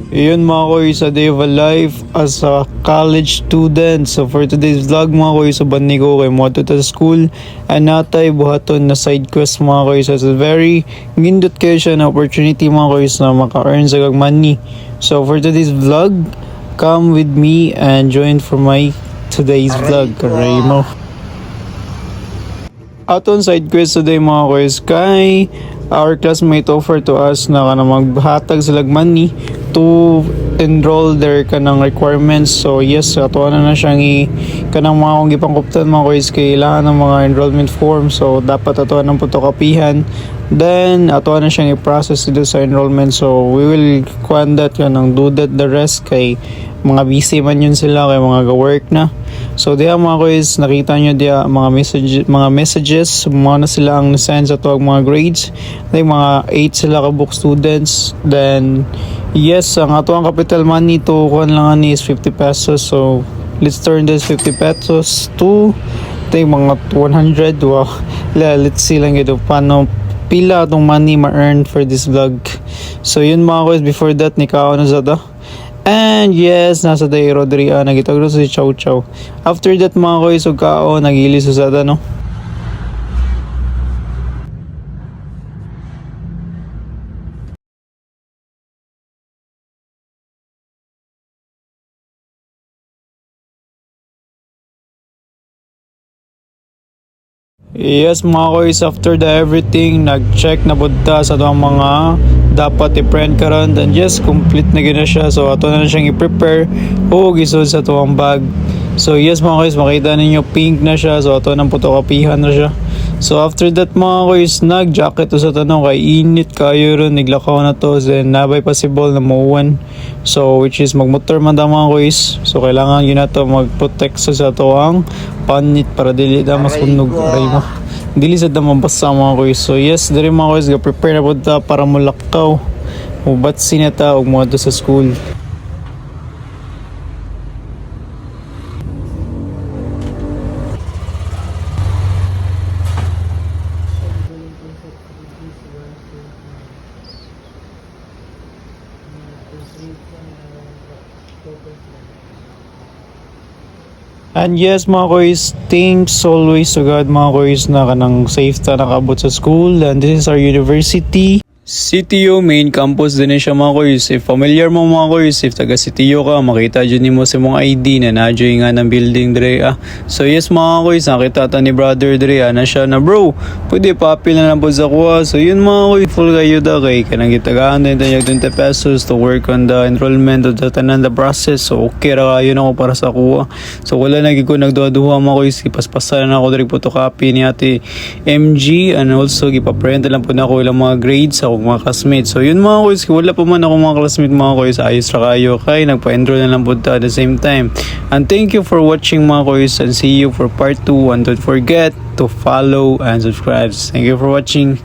Iyon mga koy sa day of a life as a college student. So for today's vlog mga koy, so bandi ko kay mo to school and natay buhaton na side quest mga koy. So it's a very gindot kayo siya na opportunity mga koy na maka-earn sa kag money. So for today's vlog, come with me and join for my today's vlog. Karay mo. Aton side quest today mga koy kay our classmate offer to us na kana maghatag sila money to enroll their kanang requirements. So yes, ato na siyang kanang mga kung gipangkuptan mga koy kailangan ng mga enrollment form. So dapat ato nang fotokopihan. Then ato na siyang i-process dito sa enrollment. So we will kuan that kanang do that the rest kay mga busy man yun sila kay mga ga-work na. So diha mga koys, nakita nyo diha mga messages mga na sila ang send sa tuwag mga grades. Like mga 8 sila ka book students. Then yes, ang ato ang capital money to kuan lang ani is 50 pesos. So let's turn this 50 pesos to mga 100. Wow. Let's see lang ito paano pila atong money ma-earn for this vlog. So yun mga koys, before that nikaw na sa to. And yes, nasa day Rodri nagitagro sa si Chow Chow. After that mga koy, so kao nagilis sa no. Yes mga koys, after the everything, nag-check na budta sa itong mga dapat i-print karon. Then yes, complete na gina siya. So ato na siyang i-prepare o gisod sa itong bag. So yes mga koys, makita ninyo pink na siya. So ato nang fotokopihan na siya. So after that mga koys, nag-jacket to sa tanong kay init kayo ron, niglakaw na to. Then nabay possible na mauwan. So which is magmotor man ta mga koys. So kailangan yun na to mag-protect sa to ang panit para dili na mas kunog aray mo. Dili sa damang basa mga koys. So yes, diri mga koys, ga-prepare na po ta para mulakaw. Mubatsi na ta og mo sa school. And yes mga koys, thanks always to God mga koys na kanang safe ta nakabot sa school. And this is our university. CTU main campus din siya mga koys. If familiar mo mga koys, if taga CTU ka, makita dyan ni mo sa mong ID na nadyoy nga ng building dire. So yes mga koys, nakita ta ni brother dire na siya na bro, pwede pa-appeal na lang po sa kuha. So yun mga koys, full kayo da kay kanang gitagaan din tayo 20 pesos to work on the enrollment of the tanan the process. So okay ra kayo na ako para sa kuha. So wala na ko nagduha-duha mga koys, ipaspasan na ako direct photocopy ni ate MG and also gipa-print lang po na ako ilang mga grades ako mga classmates. So yun mga koys, wala pa man ako mga classmates mga koys, ayos ra kayo kay nagpa-enroll na lang po at the same time. And thank you for watching mga koys and see you for part 2 and don't forget to follow and subscribe. Thank you for watching.